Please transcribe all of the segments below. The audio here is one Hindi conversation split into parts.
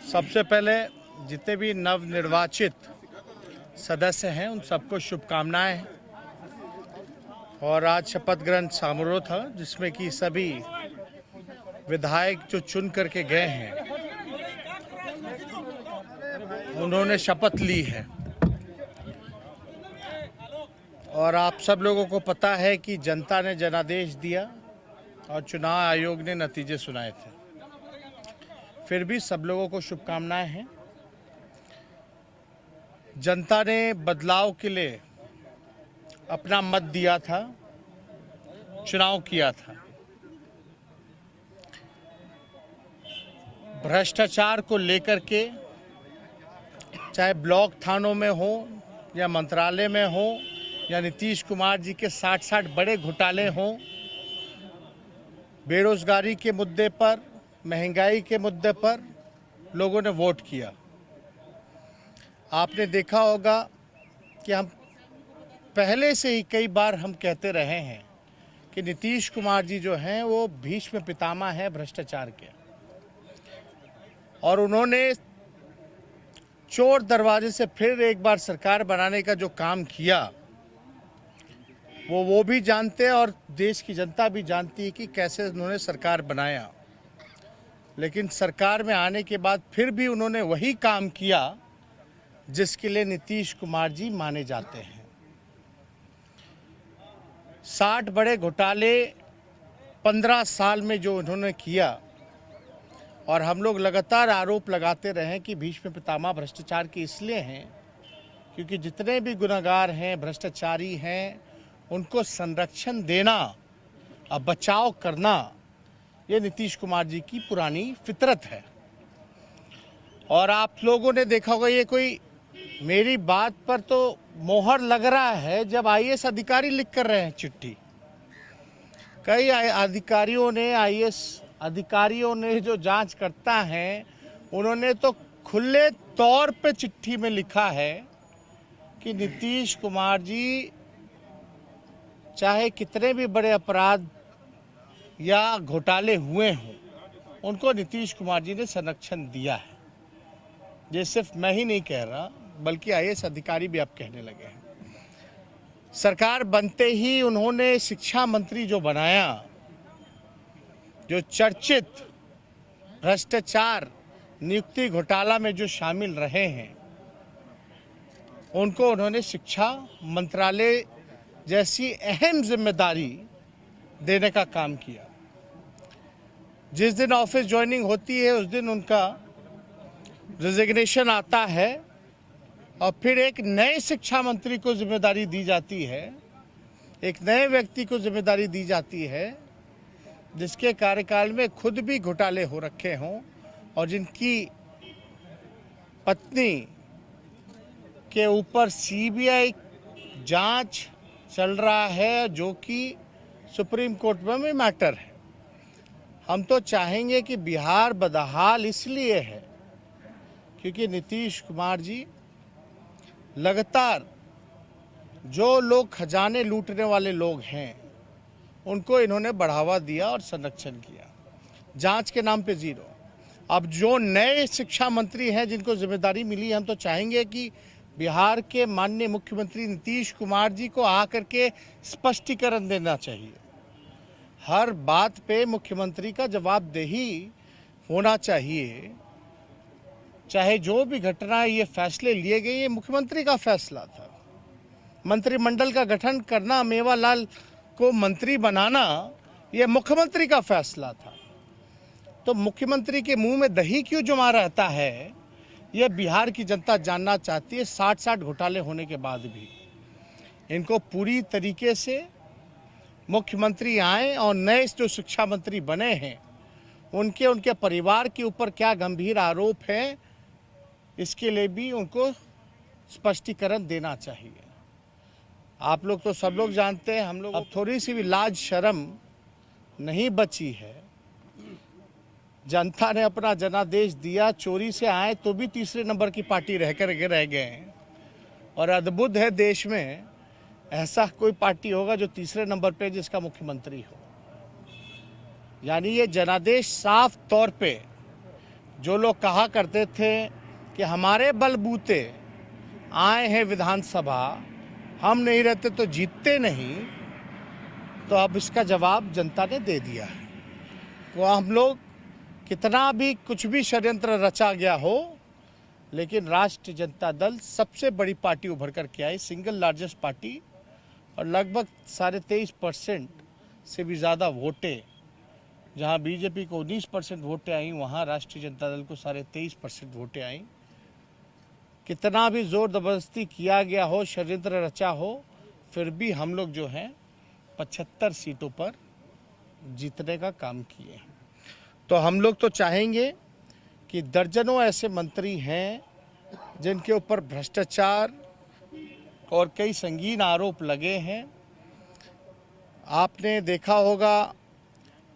सबसे पहले जितने भी नवनिर्वाचित सदस्य हैं उन सबको शुभकामनाएं। और आज शपथ ग्रहण समारोह था जिसमें कि सभी विधायक जो चुन करके गए हैं उन्होंने शपथ ली है। और आप सब लोगों को पता है कि जनता ने जनादेश दिया और चुनाव आयोग ने नतीजे सुनाए थे। फिर भी सब लोगों को शुभकामनाएं हैं। जनता ने बदलाव के लिए अपना मत दिया था, चुनाव किया था। भ्रष्टाचार को लेकर के चाहे ब्लॉक थानों में हो या मंत्रालय में हो या नीतीश कुमार जी के 60 बड़े घोटाले हों, बेरोजगारी के मुद्दे पर, महंगाई के मुद्दे पर लोगों ने वोट किया। आपने देखा होगा कि हम पहले से ही कई बार हम कहते रहे हैं कि नीतीश कुमार जी जो हैं वो भीष्म पितामह है भ्रष्टाचार के। और उन्होंने चोर दरवाजे से फिर एक बार सरकार बनाने का जो काम किया वो भी जानते हैं और देश की जनता भी जानती है कि कैसे उन्होंने सरकार बनाया। लेकिन सरकार में आने के बाद फिर भी उन्होंने वही काम किया जिसके लिए नीतीश कुमार जी माने जाते हैं। 60 बड़े घोटाले 15 साल में जो उन्होंने किया, और हम लोग लगातार आरोप लगाते रहे कि भीष्म पितामह भ्रष्टाचार के इसलिए हैं क्योंकि जितने भी गुनहगार हैं, भ्रष्टाचारी हैं, उनको संरक्षण देना और बचाव करना ये नीतीश कुमार जी की पुरानी फितरत है। और आप लोगों ने देखा होगा, ये कोई मेरी बात पर तो मोहर लग रहा है जब आईएएस अधिकारी लिख कर रहे हैं चिट्ठी। कई अधिकारियों ने, आईएएस अधिकारियों ने जो जांच करता है उन्होंने तो खुले तौर पे चिट्ठी में लिखा है कि नीतीश कुमार जी चाहे कितने भी बड़े अपराध या घोटाले हुए हों, उनको नीतीश कुमार जी ने संरक्षण दिया है। ये सिर्फ मैं ही नहीं कह रहा बल्कि आईएएस अधिकारी भी अब कहने लगे हैं। सरकार बनते ही उन्होंने शिक्षा मंत्री जो बनाया, जो चर्चित भ्रष्टाचार नियुक्ति घोटाला में जो शामिल रहे हैं, उनको उन्होंने शिक्षा मंत्रालय जैसी अहम जिम्मेदारी देने का काम किया। जिस दिन ऑफिस ज्वाइनिंग होती है उस दिन उनका रिजिग्नेशन आता है और फिर एक नए शिक्षा मंत्री को जिम्मेदारी दी जाती है, एक नए व्यक्ति को जिम्मेदारी दी जाती है जिसके कार्यकाल में खुद भी घोटाले हो रखे हों और जिनकी पत्नी के ऊपर सीबीआई जांच चल रहा है जो कि सुप्रीम कोर्ट में भी मैटर है। हम तो चाहेंगे कि बिहार बदहाल इसलिए है क्योंकि नीतीश कुमार जी लगातार जो लोग खजाने लूटने वाले लोग हैं उनको इन्होंने बढ़ावा दिया और संरक्षण किया। जांच के नाम पे जीरो। अब जो नए शिक्षा मंत्री हैं जिनको जिम्मेदारी मिली, हम तो चाहेंगे कि बिहार के माननीय मुख्यमंत्री नीतीश कुमार जी को आकर के स्पष्टीकरण देना चाहिए। हर बात पे मुख्यमंत्री का जवाबदेही होना चाहिए। चाहे जो भी घटना, ये फैसले लिए गए, ये मुख्यमंत्री का फैसला था। मंत्रिमंडल का गठन करना, मेवालाल को मंत्री बनाना, ये मुख्यमंत्री का फैसला था। तो मुख्यमंत्री के मुंह में दही क्यों जमा रहता है, यह बिहार की जनता जानना चाहती है। 60 घोटाले होने के बाद भी इनको पूरी तरीके से मुख्यमंत्री आए और नए जो शिक्षा मंत्री बने हैं उनके परिवार के ऊपर क्या गंभीर आरोप है, इसके लिए भी उनको स्पष्टीकरण देना चाहिए। आप लोग तो सब लोग जानते हैं, हम लोग अब थोड़ी सी भी लाज शर्म नहीं बची है। जनता ने अपना जनादेश दिया, चोरी से आए तो भी तीसरे नंबर की पार्टी रह गए हैं। और अद्भुत है, देश में ऐसा कोई पार्टी होगा जो तीसरे नंबर पे जिसका मुख्यमंत्री हो। यानी ये जनादेश साफ तौर पे जो लोग कहा करते थे कि हमारे बलबूते आए हैं विधानसभा, हम नहीं रहते तो जीतते नहीं, तो अब इसका जवाब जनता ने दे दिया है। तो हम लोग कितना भी कुछ भी षड्यंत्र रचा गया हो, लेकिन राष्ट्रीय जनता दल सबसे बड़ी पार्टी उभर कर के आई, सिंगल लार्जेस्ट पार्टी, और लगभग 23.5% से भी ज़्यादा वोटें, जहां बीजेपी को 19% वोटें आई, वहां राष्ट्रीय जनता दल को 23.5% वोटें आई। कितना भी जोर जबरदस्ती किया गया हो, षड्यंत्र रचा हो, फिर भी हम लोग जो हैं 75 सीटों पर जीतने का काम किए। तो हम लोग तो चाहेंगे कि दर्जनों ऐसे मंत्री हैं जिनके ऊपर भ्रष्टाचार और कई संगीन आरोप लगे हैं। आपने देखा होगा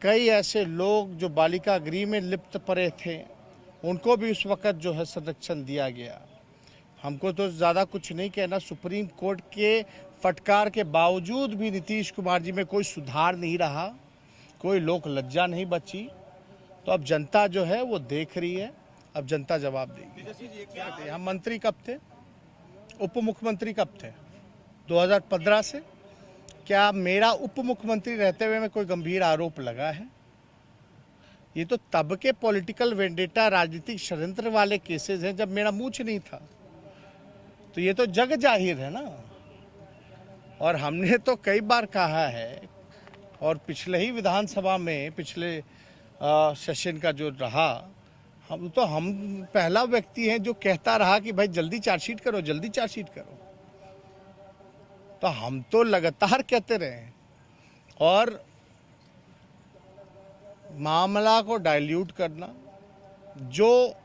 कई ऐसे लोग जो बालिका गृह में लिप्त पड़े थे, उनको भी उस वक़्त जो है संरक्षण दिया गया। हमको तो ज़्यादा कुछ नहीं कहना, सुप्रीम कोर्ट के फटकार के बावजूद भी नीतीश कुमार जी में कोई सुधार नहीं रहा, कोई लोक लज्जा नहीं बची। तो अब जनता जो है वो देख रही है, अब जनता जवाब देगी। हम मंत्री कब थे, उप मुख्यमंत्री कब थे? 2015 से। क्या मेरा उप मुख्यमंत्री रहते हुए में कोई गंभीर आरोप लगा है? ये तो तब के पॉलिटिकल वेंडेटा, राजनीतिक षड्यंत्र वाले केसेस हैं जब मेरा मूंछ नहीं था। तो ये तो जग जाहिर है ना। और हमने तो कई बार कहा है, और पिछले ही विधानसभा में पिछले सेशन का जो रहा, हम पहला व्यक्ति हैं जो कहता रहा कि भाई जल्दी चार्जशीट करो, जल्दी चार्जशीट करो। तो हम तो लगातार कहते रहे, और मामला को डाइल्यूट करना, जो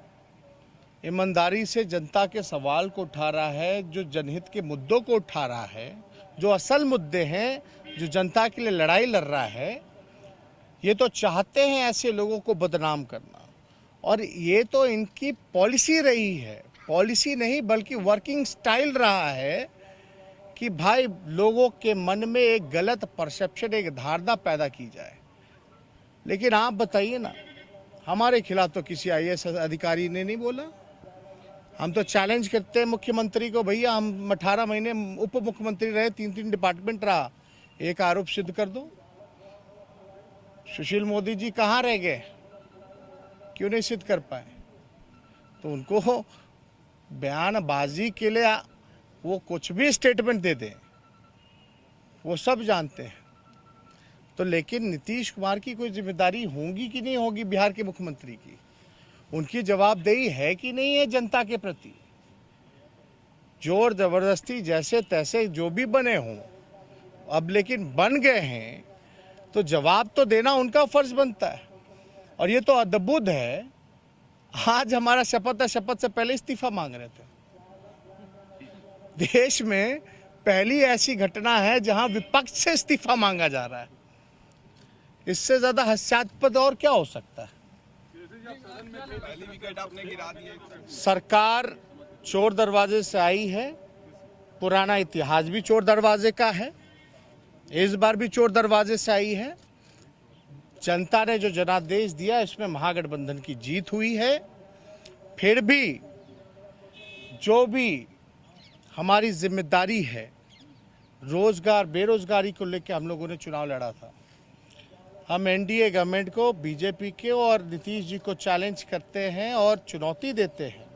ईमानदारी से जनता के सवाल को उठा रहा है, जो जनहित के मुद्दों को उठा रहा है, जो असल मुद्दे हैं, जो जनता के लिए लड़ाई लड़ रहा है, ये तो चाहते हैं ऐसे लोगों को बदनाम करना। और ये तो इनकी पॉलिसी रही है, पॉलिसी नहीं बल्कि वर्किंग स्टाइल रहा है कि भाई लोगों के मन में एक गलत परसेप्शन, एक धारणा पैदा की जाए। लेकिन आप बताइए ना, हमारे खिलाफ तो किसी IAS अधिकारी ने नहीं बोला। हम तो चैलेंज करते हैं मुख्यमंत्री को, भैया हम 18 महीने उप मुख्यमंत्री रहे, 3 डिपार्टमेंट रहा, एक आरोप सिद्ध कर दो। सुशील मोदी जी कहाँ रह गए, क्यों नहीं सिद्ध कर पाए? तो उनको बयानबाजी के लिए वो कुछ भी स्टेटमेंट दे दें, वो सब जानते हैं। तो लेकिन नीतीश कुमार की कोई जिम्मेदारी होगी कि नहीं होगी बिहार के मुख्यमंत्री की? उनकी जवाबदेही है कि नहीं है जनता के प्रति? जोर जबरदस्ती जैसे तैसे जो भी बने हों, अब लेकिन बन गए हैं, तो जवाब तो देना उनका फर्ज बनता है। और ये तो अद्भुत है, आज हमारा शपथ है, शपथ से पहले इस्तीफा मांग रहे थे। देश में पहली ऐसी घटना है जहां विपक्ष से इस्तीफा मांगा जा रहा है। इससे ज्यादा हास्यास्पद और क्या हो सकता है? सरकार चोर दरवाजे से आई है, पुराना इतिहास भी चोर दरवाजे का है, इस बार भी चोर दरवाजे से आई है। जनता ने जो जनादेश दिया, इसमें महागठबंधन की जीत हुई है। फिर भी जो भी हमारी जिम्मेदारी है, रोजगार बेरोजगारी को लेकर हम लोगों ने चुनाव लड़ा था। हम NDA गवर्नमेंट को, बीजेपी के और नीतीश जी को चैलेंज करते हैं और चुनौती देते हैं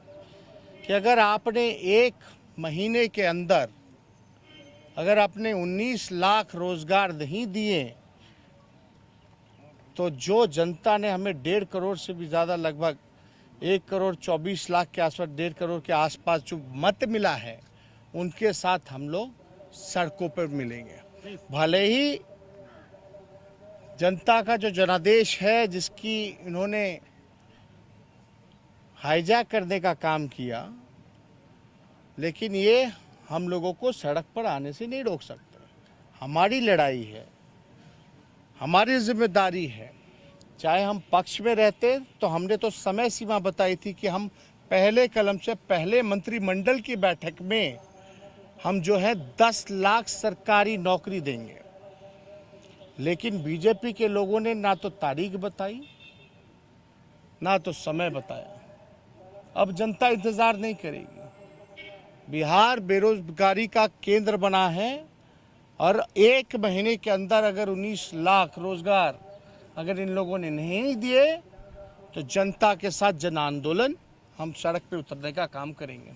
कि अगर आपने एक महीने के अंदर अगर आपने 19 लाख रोजगार नहीं दिए, तो जो जनता ने हमें 1.5 करोड़ से भी ज़्यादा, लगभग 1.24 करोड़ के आसपास, 1.5 करोड़ के आसपास जो मत मिला है, उनके साथ हम लोग सड़कों पर मिलेंगे। भले ही जनता का जो जनादेश है, जिसकी इन्होंने हाईजैक करने का काम किया, लेकिन ये हम लोगों को सड़क पर आने से नहीं रोक सकते। हमारी लड़ाई है, हमारी जिम्मेदारी है। चाहे हम पक्ष में रहते तो हमने तो समय सीमा बताई थी कि हम पहले कलम से पहले मंत्रिमंडल की बैठक में हम जो है 10 लाख सरकारी नौकरी देंगे। लेकिन बीजेपी के लोगों ने ना तो तारीख बताई, ना तो समय बताया। अब जनता इंतजार नहीं करेगी। बिहार बेरोजगारी का केंद्र बना है और 1 महीने के अंदर अगर 19 लाख रोजगार अगर इन लोगों ने नहीं दिए तो जनता के साथ जन आंदोलन हम सड़क पे उतरने का काम करेंगे।